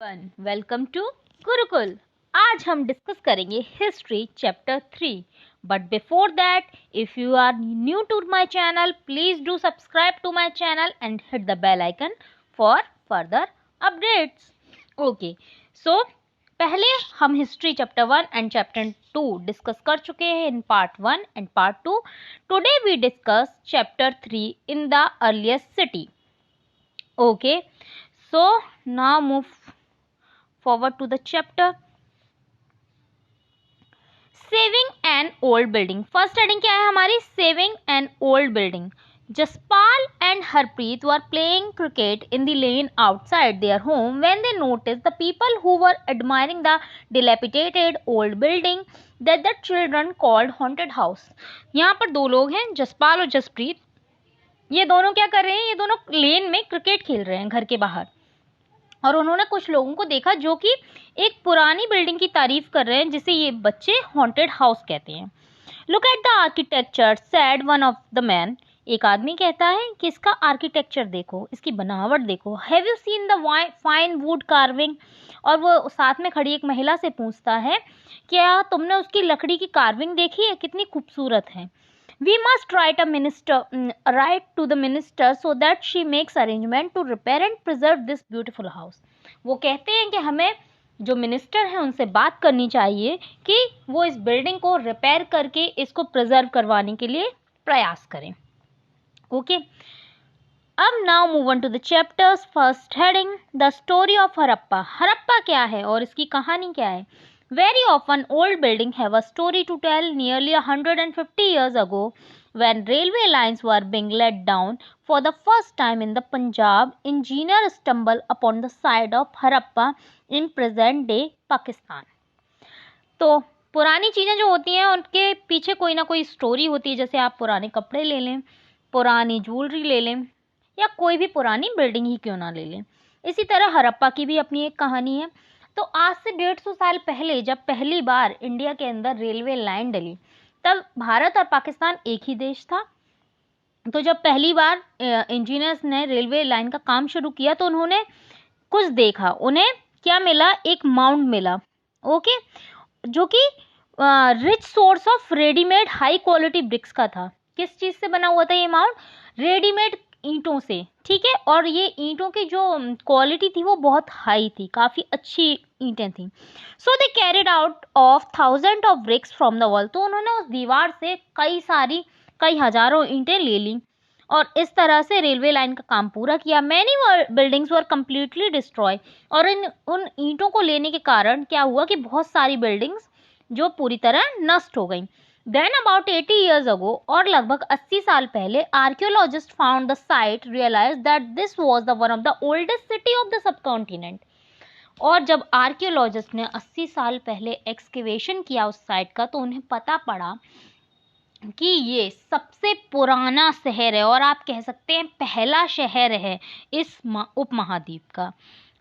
Welcome to Gurukul. आज हम discuss करेंगे history chapter 3। But before that, if you are new to my channel, please do subscribe to my channel and hit the bell icon for further updates. Okay, so पहले हम history chapter 1 and chapter 2 discuss कर चुके हैं in part 1 and part 2। Today we discuss chapter 3 in the earliest city. Okay, so now move forward to the chapter. Saving an old building. First heading क्या है हमारी? Saving an old building. Jaspal and Harpreet were playing cricket in the lane outside their home when they noticed the people who were admiring the dilapidated old building that the children called haunted house. यहाँ पर दो लोग हैं, जसपाल और जसप्रीत। ये दोनों क्या कर रहे हैं? ये दोनों लेन में क्रिकेट खेल रहे हैं घर के बाहर, और उन्होंने कुछ लोगों को देखा जो कि एक पुरानी बिल्डिंग की तारीफ कर रहे हैं जिसे ये बच्चे हॉन्टेड हाउस कहते हैं। Look at the architecture, said one of the man. एक आदमी कहता है कि इसका आर्किटेक्चर देखो, इसकी बनावट देखो। Have you seen the fine wood carving? और वो साथ में खड़ी एक महिला से पूछता है, क्या तुमने उसकी लकड़ी की कार्विंग देखी है? कितनी खूबसूरत है। We must write to the minister so that she makes arrangement to repair and preserve this beautiful house. वो कहते हैं कि हमें जो मिनिस्टर हैं उनसे बात करनी चाहिए कि वो इस बिल्डिंग को रिपेयर करके इसको प्रिजर्व करवाने के लिए प्रयास करें। ओके, अब now move on to the chapters. First heading, the story of Harappa. Harappa क्या है और इसकी कहानी क्या है? Very often old buildings have a story to tell. Nearly 150 years ago, when railway lines were being let down for the first time in the Punjab, engineers stumbled upon the site of Harappa in present-day Pakistan. तो पुरानी चीज़ें जो होती हैं उनके पीछे कोई ना कोई स्टोरी होती है। जैसे आप पुराने कपड़े ले लें, पुरानी ज्वेलरी ले लें, या कोई भी पुरानी बिल्डिंग ही क्यों ना ले लें। इसी तरह हरप्पा की भी अपनी एक कहानी है। तो आज से 150 साल पहले जब पहली बार इंडिया के अंदर रेलवे लाइन डली, तब भारत और पाकिस्तान एक ही देश था। तो जब पहली बार इंजीनियर्स ने रेलवे लाइन का काम शुरू किया तो उन्होंने कुछ देखा। उन्हें क्या मिला? एक माउंट मिला। ओके, जो कि rich source of readymade high quality bricks का था। किस चीज़ से बना हुआ था ये माउंट? रेडीमेड ईंटों से। ठीक है, और ये ईंटों की जो क्वालिटी थी वो बहुत हाई थी, काफ़ी अच्छी ईंटें थी। So they carried out of 1000 of bricks from the wall. तो उन्होंने उस दीवार से कई हजारों ईंटें ले ली और इस तरह से रेलवे लाइन का काम पूरा किया। Many buildings were completely destroy. और उन ईंटों को लेने के कारण क्या हुआ कि बहुत सारी बिल्डिंग्स जो पूरी तरह नष्ट हो गई। Then about 80 years ago, और लगभग 80 साल पहले, archaeologists found the site, realized that this was the one of the oldest city of the subcontinent. और जब आर्कियोलॉजिस्ट ने 80 साल पहले एक्सकेवेशन किया उस साइट का, तो उन्हें पता पड़ा कि ये सबसे पुराना शहर है, और आप कह सकते हैं पहला शहर है इस उपमहाद्वीप का।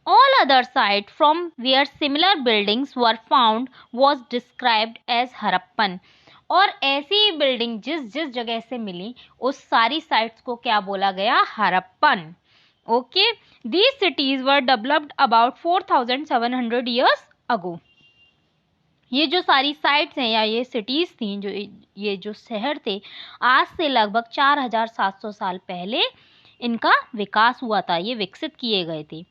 All other sites from where similar buildings were found was described as Harappan. और ऐसी बिल्डिंग जिस जिस जगह से मिली उस सारी साइट्स को क्या बोला गया? Harappan. Okay, these cities were developed about 4700 years ago. ये जो सारी साइट्स हैं या ये सिटीज थी, ये जो शहर थे, आज से लगभग 4700 साल पहले इनका विकास हुआ था, ये विकसित किए गए थे।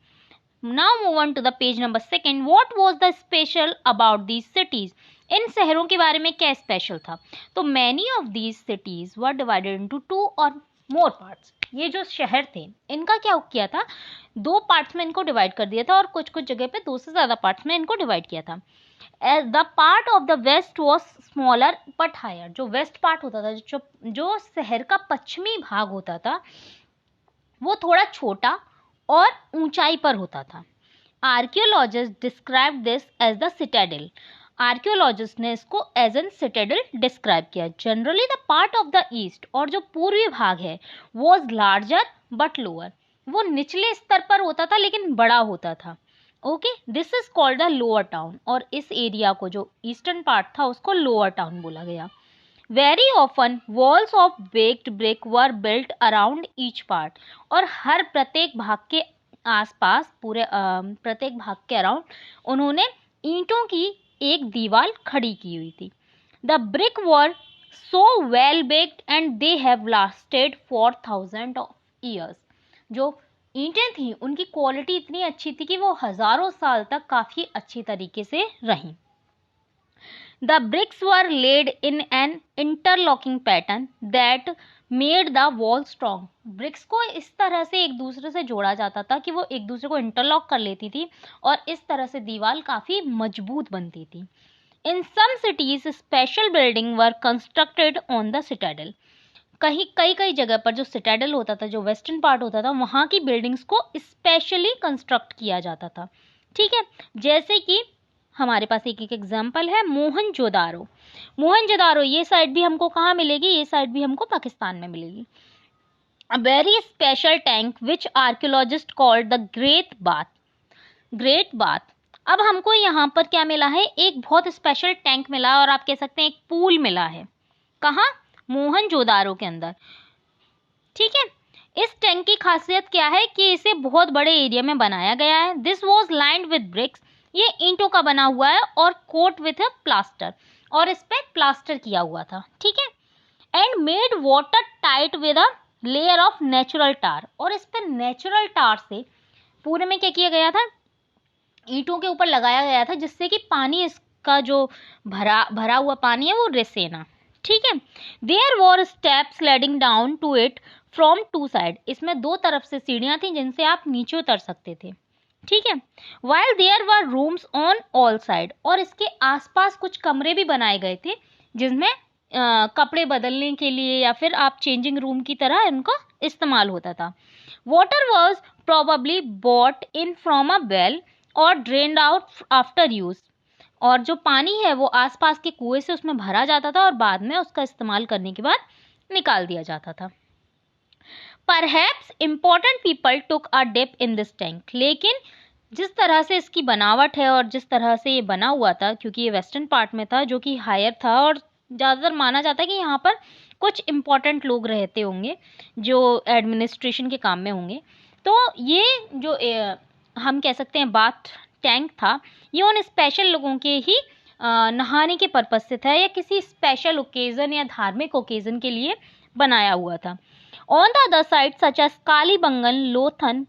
Now move on to the page number 2. What was the special about these cities? इन शहरों के बारे में क्या स्पेशल था? तो many of these cities were divided into 2 or more parts. ये जो शहर थे इनका क्या किया था? 2 पार्ट्स में इनको डिवाइड कर दिया था, और कुछ कुछ जगह पे 2 से ज़्यादा पार्ट्स में इनको डिवाइड किया था। As the part of the west was smaller but higher. जो वेस्ट पार्ट होता था, जो शहर का पश्चिमी भाग होता था, वो थोड़ा छोटा और ऊंचाई पर होता था। Archaeologist describe this as the citadel. Archaeologist ने इसको एज एन सिटाडेल डिस्क्राइब किया। Generally the part of the east, और जो पूर्वी भाग है, वॉज लार्जर बट लोअर। वो निचले स्तर पर होता था लेकिन बड़ा होता था। Okay, this is called the lower town, और इस एरिया को जो ईस्टर्न पार्ट था उसको लोअर टाउन बोला गया। Very often walls of baked brick were built around each part. और हर प्रत्येक भाग के आसपास पूरे प्रत्येक भाग के अराउंड उन्होंने ईंटों की एक दीवार खड़ी की हुई थी। The brick were so well baked and they have lasted for thousand of years. जो ईंटें थी उनकी क्वालिटी इतनी अच्छी थी कि वो हजारों साल तक काफी अच्छी तरीके से रहीं। The bricks were laid in an interlocking pattern that made the wall strong. Bricks को इस तरह से एक दूसरे से जोड़ा जाता था कि वो एक दूसरे को इंटरलॉक कर लेती थी और इस तरह से दीवार काफी मजबूत बनती थी। In some cities special building were constructed on the citadel. कई जगह पर जो सिटाडेल होता था, जो वेस्टर्न पार्ट होता था, वहाँ की बिल्डिंग्स को स्पेशली कंस्ट्रक्ट किया जाता था। ठीक है, जैसे कि हमारे पास एक एग्जाम्पल है मोहनजोदारो। मोहनजोदारो ये साइड भी हमको कहाँ मिलेगी, ये साइड भी हमको पाकिस्तान में मिलेगी। A very special tank which archaeologist called the great bath. अब हमको यहाँ पर क्या मिला है, एक बहुत स्पेशल टैंक मिला है और आप कह सकते हैं एक पूल मिला है। कहाँ? मोहनजोदारो के अंदर। ठीक है, इस टैंक की खासियत क्या है कि इसे बहुत बड़े एरिया में बनाया गया है। This was lined with bricks, ये ईंटों का बना हुआ है और कोट विथ अ प्लास्टर, और इस पे प्लास्टर किया हुआ था। ठीक है, and made water tight with a layer of natural tar, और इस पे नेचुरल टार से पूरे में क्या किया गया था, ईंटों के ऊपर लगाया गया था, जिससे कि पानी, इसका जो भरा हुआ पानी है वो रिसे ना। ठीक है, there were steps leading down to it from two side, इसमें दो तरफ से सीढ़ियां थी जिनसे आप नीचे उतर सकते थे। ठीक है, while there were rooms on all side, और इसके आसपास कुछ कमरे भी बनाए गए थे जिसमें कपड़े बदलने के लिए या फिर आप चेंजिंग रूम की तरह इनका इस्तेमाल होता था। Water was probably brought in from a well और ड्रेन्ड आउट आफ्टर यूज, और जो पानी है वो आसपास के कुएं से उसमें भरा जाता था और बाद में उसका इस्तेमाल करने के बाद निकाल दिया जाता था। Perhaps important people took a dip in this tank, लेकिन जिस तरह से इसकी बनावट है और जिस तरह से ये बना हुआ था, क्योंकि ये वेस्टर्न पार्ट में था जो कि हायर था, और ज़्यादातर माना जाता है कि यहाँ पर कुछ इम्पोर्टेंट लोग रहते होंगे जो एडमिनिस्ट्रेशन के काम में होंगे। तो ये जो हम कह सकते हैं बाथ टैंक था, ये उन स्पेशल लोगों के ही नहाने के पर्पज से था या किसी स्पेशल ओकेज़न या धार्मिक ओकेज़न के लिए बनाया हुआ था। On the other side, such as Kalibangan, Lothan,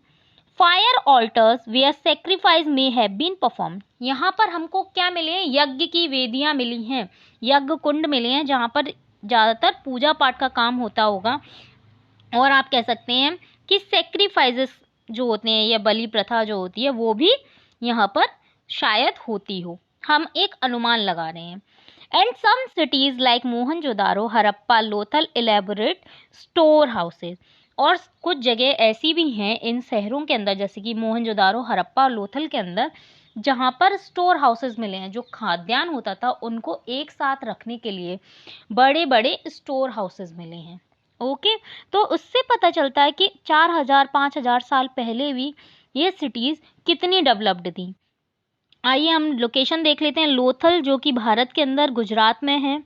fire altars where sacrifice may have been performed. यहाँ पर हमको क्या मिले हैं, यज्ञ की वेदियाँ मिली हैं, यज्ञ कुंड मिले हैं जहाँ पर ज़्यादातर पूजा पाठ का काम होता होगा, और आप कह सकते हैं कि सेक्रीफाइसेस जो होते हैं या बलि प्रथा जो होती है वो भी यहाँ पर शायद होती हो, हम एक अनुमान लगा रहे हैं। And some cities like Mohenjodaro, Harappa, Lothal elaborate store houses, और कुछ जगह ऐसी भी हैं इन शहरों के अंदर जैसे कि मोहनजोदारो, हड़प्पा और लोथल के अंदर जहाँ पर स्टोर हाउसेज मिले हैं, जो खाद्यान्न होता था उनको एक साथ रखने के लिए बड़े बड़े स्टोर हाउसेज मिले हैं। ओके, तो उससे पता चलता है कि 4000-5000 साल पहले भी ये सिटीज़ कितनी डेवलप्ड थी। आइए हम लोकेशन देख लेते हैं। लोथल जो कि भारत के अंदर गुजरात में है,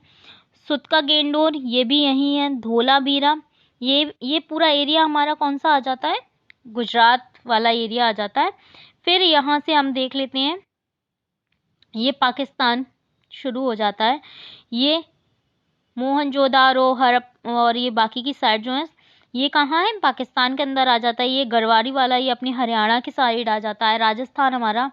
सुतका गेंडोर ये भी यहीं है, धोलावीरा ये पूरा एरिया हमारा कौन सा आ जाता है, गुजरात वाला एरिया आ जाता है। फिर यहाँ से हम देख लेते हैं, ये पाकिस्तान शुरू हो जाता है, ये मोहनजोदारो, हड़प और ये बाकी की साइड जो है ये कहाँ है, पाकिस्तान के अंदर आ जाता है। ये गरवारी वाला ये अपनी हरियाणा की साइड आ जाता है। राजस्थान हमारा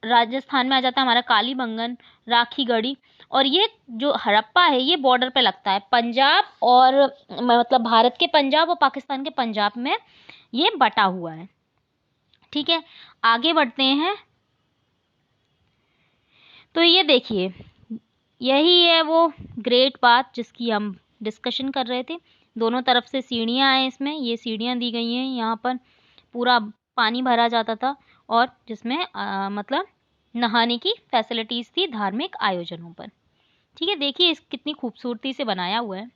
राजस्थान में आ जाता है हमारा कालीबंगन, राखीगढ़ी, और ये जो हड़प्पा है ये बॉर्डर पे लगता है पंजाब और मतलब भारत के पंजाब और पाकिस्तान के पंजाब में ये बटा हुआ है। ठीक है, आगे बढ़ते हैं। तो ये देखिए यही है वो ग्रेट बाथ जिसकी हम डिस्कशन कर रहे थे। दोनों तरफ से सीढ़ियाँ हैं, इसमें ये सीढ़ियाँ दी गई हैं, यहाँ पर पूरा पानी भरा जाता था और जिसमें मतलब नहाने की फैसिलिटीज़ थी धार्मिक आयोजनों पर। ठीक है, देखिए इस कितनी खूबसूरती से बनाया हुआ है।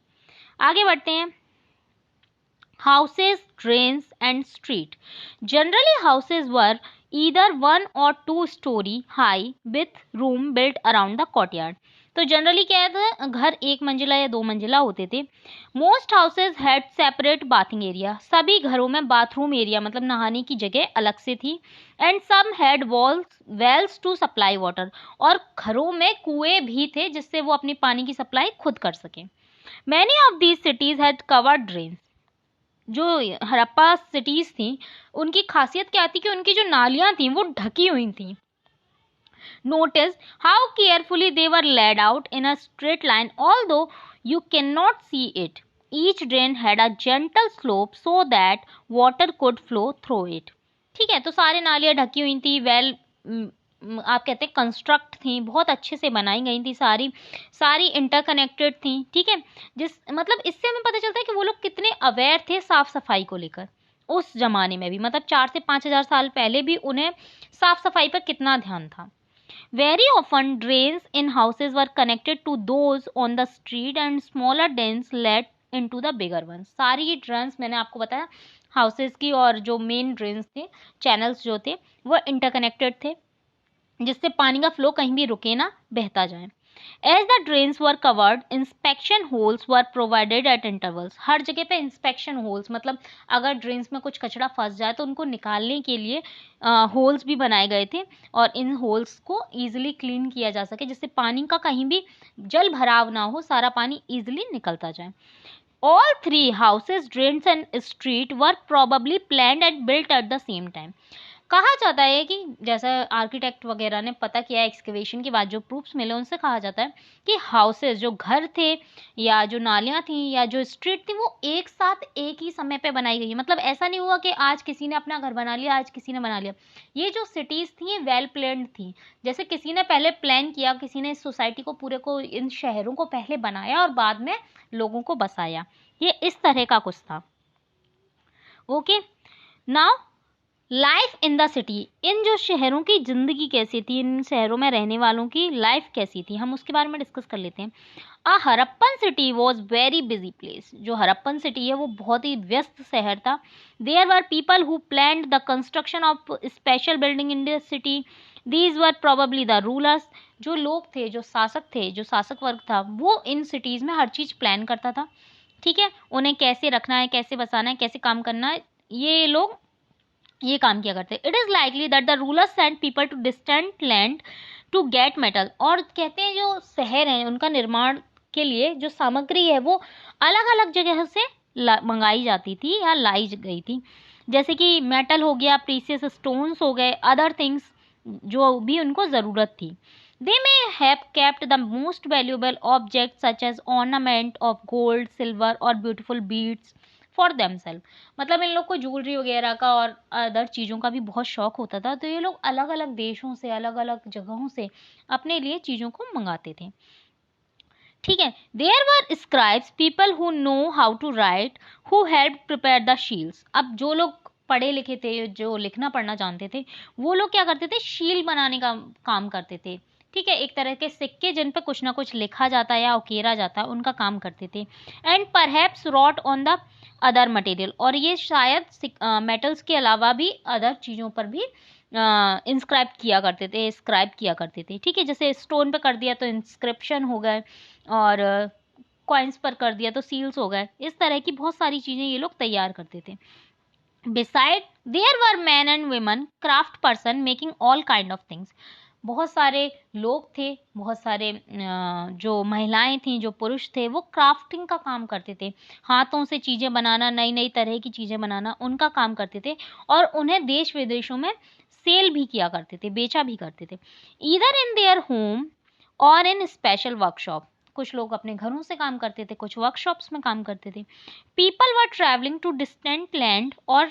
आगे बढ़ते हैं। Houses, drains and street. Generally houses were either 1 or 2 story high with room built around the courtyard. तो जनरली क्या था, घर एक मंजिला या 2 मंजिला होते थे। Most houses had separate bathing area, सभी घरों में बाथरूम एरिया मतलब नहाने की जगह अलग से थी। And some had wells to supply water, और घरों में कुएं भी थे जिससे वो अपनी पानी की सप्लाई खुद कर सके। Many of these cities had covered drains, जो हड़प्पा सिटीज थी उनकी खासियत क्या थी कि उनकी जो नालियां थी वो ढकी हुई थी। Notice how carefully they were laid out in a straight line, although you cannot see it. Each drain had a gentle slope so that water could flow through it. ठीक है, तो सारे नालियाँ ढकी हुई थी, आप कहते हैं कंस्ट्रक्ट थी, बहुत अच्छे से बनाई गई थी, सारी इंटरकनेक्टेड थी। ठीक है, जिस मतलब इससे हमें पता चलता है कि वो लोग कितने अवेयर थे साफ सफाई को लेकर उस जमाने में भी, मतलब 4 से 5,000 साल पहले भी उन्हें साफ सफाई पर कितना ध्यान था। Very often drains in houses were connected to those on the street and smaller drains led into the bigger ones. सारी ड्रेन्स मैंने आपको बताया हाउसेस की, और जो मेन ड्रेन्स थे, चैनल्स जो थे वो इंटरकनेक्टेड थे जिससे पानी का फ्लो कहीं भी रुके ना, बहता जाए। As the drains were covered, inspection holes were provided at intervals. हर जगह पे inspection holes मतलब अगर ड्रेन्स में कुछ कचरा फंस जाए तो उनको निकालने के लिए होल्स भी बनाए गए थे, और इन होल्स को ईजिली क्लीन किया जा सके जिससे पानी का कहीं भी जल भराव ना हो, सारा पानी ईजिली निकलता जाए। All three houses, drains and street were probably planned and built at the same time. कहा जाता है कि जैसा आर्किटेक्ट वगैरह ने पता किया एक्सकवेशन के बाद जो प्रूफ्स मिले उनसे कहा जाता है कि हाउसेस जो घर थे या जो नालियाँ थी या जो स्ट्रीट थी वो एक साथ एक ही समय पे बनाई गई है। मतलब ऐसा नहीं हुआ कि आज किसी ने अपना घर बना लिया, आज किसी ने बना लिया। ये जो सिटीज़ थी ये वेल प्लान्ड थी, जैसे किसी ने पहले प्लान किया, किसी ने इस सोसाइटी को पूरे को, इन शहरों को पहले बनाया और बाद में लोगों को बसाया। ये इस तरह का कुछ था। Okay, now life in the city, इन जो शहरों की ज़िंदगी कैसी थी, इन शहरों में रहने वालों की लाइफ कैसी थी, हम उसके बारे में डिस्कस कर लेते हैं। A Harappan city was very busy place, जो हड़प्पन सिटी है वो बहुत ही व्यस्त शहर था। There were people who planned the construction of special building in the city, these were probably the rulers, जो लोग थे, जो शासक थे, जो शासक वर्ग था वो इन सिटीज़ में हर चीज़ प्लान करता था। ठीक है, उन्हें कैसे रखना है, कैसे बसाना है, कैसे काम करना है, ये लोग ये काम किया करते। It is likely that the rulers send people to distant land to get metal, और कहते हैं जो शहर हैं उनका निर्माण के लिए जो सामग्री है वो अलग अलग जगह से मंगाई जाती थी या लाई गई थी, जैसे कि मेटल हो गया, प्रीसियस स्टोन्स हो गए, अदर थिंग्स जो भी उनको ज़रूरत थी। They may have kept the most valuable objects such as ornament of gold, silver or beautiful beads for themselves. मतलब इन लोग को ज्वेलरी वगैरह का और अदर चीज़ों का भी बहुत शौक होता था, तो ये लोग अलग अलग देशों से, अलग अलग जगहों से अपने लिए चीज़ों को मंगाते थे। ठीक है, there were scribes, people who know how to write, who help prepare the shields. अब जो लोग पढ़े लिखे थे, जो लिखना पढ़ना जानते थे, वो लोग क्या करते थे, शील बनाने का काम करते थे। ठीक है, एक तरह के सिक्के जिन पे कुछ ना कुछ लिखा जाता है या उकेरा जाता है, उनका काम करते थे। And perhaps wrote on the other material, और ये शायद मेटल्स के अलावा भी अदर चीज़ों पर भी इंस्क्राइब किया करते थे, स्क्राइब किया करते थे। ठीक है, जैसे स्टोन पे कर दिया तो इंस्क्रिप्शन हो गए, और कॉइन्स पर कर दिया तो सील्स हो गए। इस तरह की बहुत सारी चीज़ें ये लोग तैयार करते थे। Beside there were man and women craft person making all kind of things, बहुत सारे लोग थे, बहुत सारे जो महिलाएं थीं, जो पुरुष थे, वो क्राफ्टिंग का काम करते थे, हाथों से चीज़ें बनाना, नई नई तरह की चीज़ें बनाना, उनका काम करते थे, और उन्हें देश विदेशों में सेल भी किया करते थे, बेचा भी करते थे, ईदर इन देयर होम और इन स्पेशल वर्कशॉप। कुछ लोग अपने घरों से काम करते थे, कुछ वर्कशॉप्स में काम करते थे। People were travelling to distant land और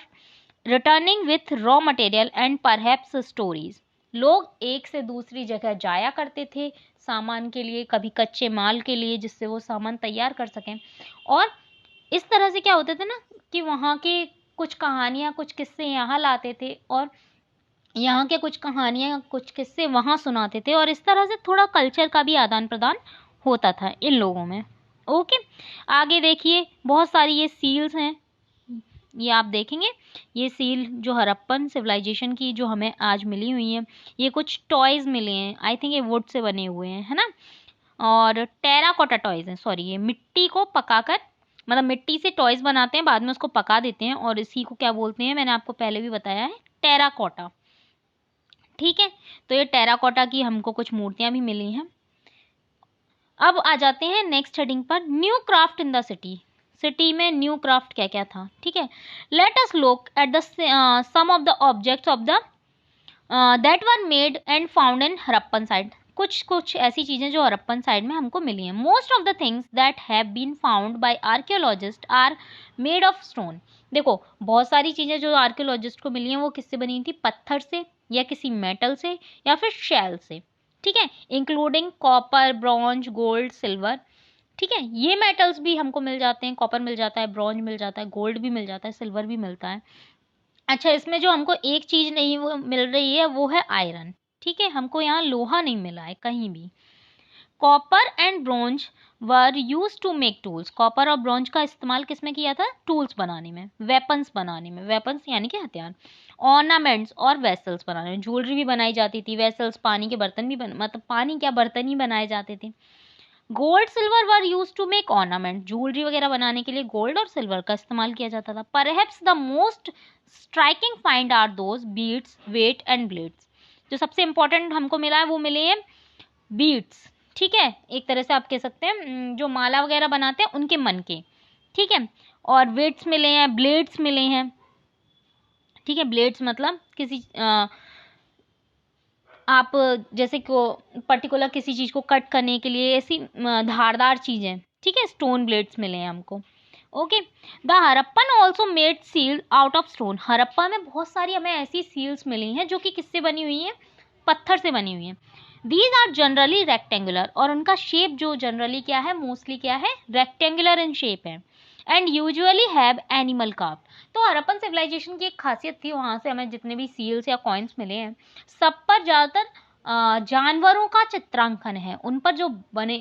returning with raw material and perhaps stories, लोग एक से दूसरी जगह जाया करते थे सामान के लिए, कभी कच्चे माल के लिए, जिससे वो सामान तैयार कर सकें। और इस तरह से क्या होते थे ना कि वहाँ के कुछ कहानियाँ, कुछ किस्से यहाँ लाते थे, और यहाँ के कुछ कहानियाँ, कुछ किस्से वहाँ सुनाते थे, और इस तरह से थोड़ा कल्चर का भी आदान प्रदान होता था इन लोगों में। ओके, आगे देखिए, बहुत सारी ये सील्स हैं, ये आप देखेंगे, ये सील जो हड़प्पन सिविलाइजेशन की जो हमें आज मिली हुई है, ये कुछ टॉयज़ मिले हैं, आई थिंक ये वुड से बने हुए हैं, है ना। और टेराकोटा टॉयज हैं, सॉरी ये मिट्टी को पकाकर, मतलब मिट्टी से टॉयज बनाते हैं, बाद में उसको पका देते हैं और इसी को क्या बोलते हैं, मैंने आपको पहले भी बताया है, टेराकोटा। ठीक है, तो ये टेराकोटा की हमको कुछ मूर्तियां भी मिली हैं। अब आ जाते हैं नेक्स्ट हेडिंग पर, new craft in the city. City में न्यू क्राफ्ट क्या क्या था। ठीक है, let us look at the some of the objects of the that were made and found in Harappan site. कुछ ऐसी चीजें जो हरप्पन साइड में हमको मिली हैं। Most of the things that have been found by archaeologist are made of stone. देखो बहुत सारी चीजें जो आर्कियोलॉजिस्ट को मिली हैं वो किससे बनी थी, पत्थर से या किसी मेटल से या फिर शेल से। ठीक है, including copper, bronze, gold, silver. ठीक है, ये मेटल्स भी हमको मिल जाते हैं, कॉपर मिल जाता है, ब्रॉन्ज मिल जाता है, गोल्ड भी मिल जाता है, सिल्वर भी मिलता है। अच्छा, इसमें जो हमको एक चीज नहीं वो मिल रही है वो है आयरन। ठीक है, हमको यहाँ लोहा नहीं मिला है कहीं भी। Copper and bronze were use to make tools. Copper और ब्रॉन्ज का इस्तेमाल किसमें किया था, टूल्स बनाने में, वेपन्स बनाने में, वेपन्स यानी कि हथियार। ऑर्नामेंट्स और वेसल्स बनाने में, ज्वेलरी भी बनाई जाती थी, वेसल्स पानी के बर्तन भी मतलब पानी क्या बर्तन ही बनाए जाते थे। Gold silver were use to make ornament. Jewellery वगैरह बनाने के लिए गोल्ड और सिल्वर का इस्तेमाल किया जाता था। Perhaps the most striking find are those beads, weight and blades. जो सबसे इंपॉर्टेंट हमको मिला है वो मिले हैं बीड्स। ठीक है, एक तरह से आप कह सकते हैं जो माला वगैरह बनाते हैं उनके मन के। ठीक है, और वेट्स मिले हैं, ब्लेड्स मिले हैं। ठीक है, ब्लेड्स मतलब किसी आप जैसे को पर्टिकुलर किसी चीज को कट करने के लिए ऐसी धारदार चीजें। ठीक है, स्टोन ब्लेड्स मिले हैं हमको। Okay, the Harappan also made seal out of stone. Harappa में बहुत सारी हमें ऐसी सील्स मिली हैं जो कि किससे बनी हुई हैं, पत्थर से बनी हुई हैं। दीज आर जनरली रेक्टेंगुलर, और उनका शेप जो जनरली क्या है, मोस्टली क्या है, रेक्टेंगुलर इन शेप है। And usually have animal curve. तो हरप्पन सिविलाइजेशन की एक खासियत थी, वहां से हमें जितने भी सील्स या कॉइन्स मिले हैं सब पर ज्यादातर जानवरों का चित्रांकन है, उन पर जो बने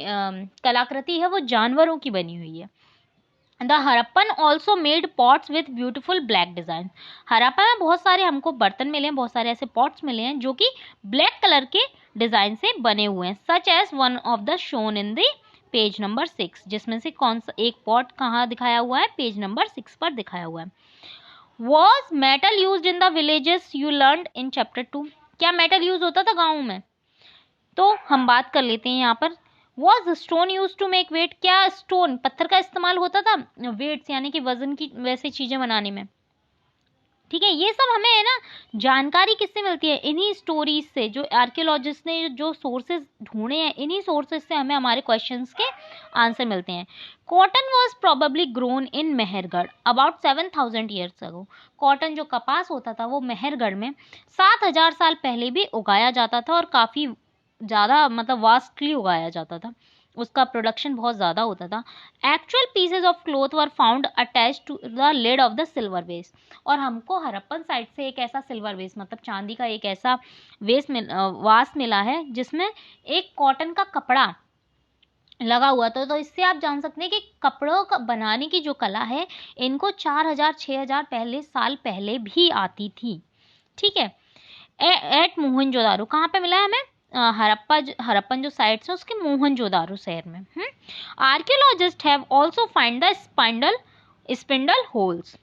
कलाकृति है वो जानवरों की बनी हुई है। The Harappan also made pots with beautiful black design. Harappa में बहुत सारे हमको बर्तन मिले हैं, बहुत सारे ऐसे पॉट्स मिले हैं जो कि ब्लैक कलर के डिजाइन से बने हुए हैं। Such as one of the shown in the page number 6, जिसमें से कौन सा एक पॉट कहाँ दिखाया हुआ है, पेज नंबर 6 पर दिखाया हुआ है। Was metal use in the villages you learn in chapter 2। क्या मेटल यूज होता था गाँव में, तो हम बात कर लेते हैं यहाँ पर। Was stone use to make weight. क्या स्टोन पत्थर का इस्तेमाल होता था वेट्स यानी कि वजन की वैसे चीजें बनाने में। ठीक है, ये सब हमें है ना जानकारी किससे मिलती है, इन्हीं स्टोरीज से, जो आर्कियोलॉजिस्ट ने जो सोर्सेज ढूंढे हैं इन्हीं सोर्सेज से हमें हमारे क्वेश्चंस के आंसर मिलते हैं। Cotton was probably grown in Mehrgarh about 7000 years ago. Cotton जो कपास होता था वो मेहरगढ़ में 7000 साल पहले भी उगाया जाता था, और काफी ज़्यादा मतलब वास्टली उगाया जाता था, उसका प्रोडक्शन बहुत ज़्यादा होता था। Actual pieces of cloth were found attach to the lid of the silver vase. और हमको हरप्पन साइड से एक ऐसा सिल्वर वेस मतलब चांदी का एक ऐसा वास मिला है जिसमें एक कॉटन का कपड़ा लगा हुआ था। तो इससे आप जान सकते हैं कि कपड़ों का बनाने की जो कला है इनको 4000-6000 साल पहले भी आती थी। ठीक है, एट मोहनजोदारो कहाँ पे मिला है हमें, हरप्पन जो साइट्स है उसके मोहनजोदारो शहर में। Archaeologist have also find the spindle holes.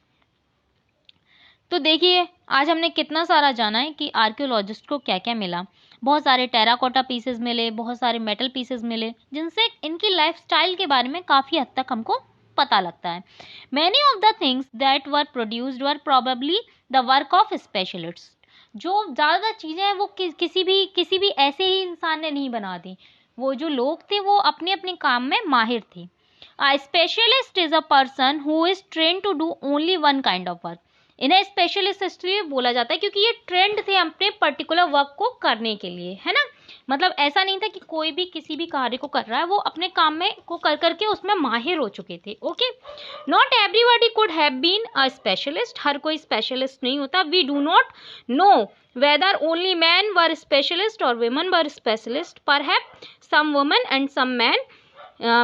तो देखिए आज हमने कितना सारा जाना है कि आर्कियोलॉजिस्ट को क्या क्या मिला। बहुत सारे टेराकोटा पीसेस मिले, बहुत सारे मेटल पीसेस मिले, जिनसे इनकी लाइफस्टाइल के बारे में काफ़ी हद तक हमको पता लगता है। Many of the things that were produced were probably the work of specialists. जो ज़्यादातर चीज़ें हैं वो किसी भी ऐसे ही इंसान ने नहीं बना दी, वो जो लोग थे वो अपने अपने काम में माहिर थे। A specialist is a person who is trained to do only one kind of work. इन्हें स्पेशलिस्ट इसलिए बोला जाता है क्योंकि ये ट्रेंड थे अपने पर्टिकुलर वर्क को करने के लिए, है ना। मतलब ऐसा नहीं था कि कोई भी किसी भी कार्य को कर रहा है, वो अपने काम में को कर करके उसमें माहिर हो चुके थे। Okay, not everybody could have been a specialist. हर कोई स्पेशलिस्ट नहीं होता। We do not know whether only men were specialist or women were specialist. Perhaps some women and some men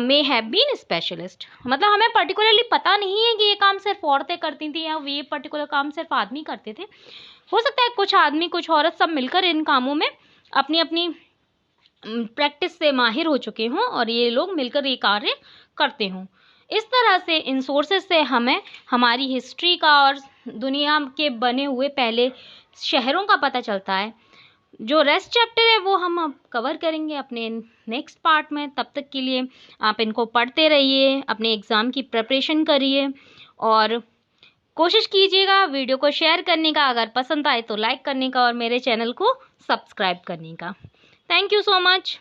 may have been specialist. मतलब हमें particularly पता नहीं है कि ये काम सिर्फ औरतें करती थी या ये पर्टिकुलर काम सिर्फ आदमी करते थे। हो सकता है कुछ आदमी कुछ औरत सब मिलकर इन कामों में अपनी अपनी प्रैक्टिस से माहिर हो चुके हों और ये लोग मिलकर ये कार्य करते हों। इस तरह से इन सोर्सेज से हमें हमारी हिस्ट्री का और दुनिया के बने हुए पहले शहरों का पता चलता है। जो रेस्ट चैप्टर है वो हम अब कवर करेंगे अपने नेक्स्ट पार्ट में। तब तक के लिए आप इनको पढ़ते रहिए, अपने एग्ज़ाम की प्रिपरेशन करिए और कोशिश कीजिएगा वीडियो को शेयर करने का, अगर पसंद आए तो लाइक करने का और मेरे चैनल को सब्सक्राइब करने का। Thank you so much.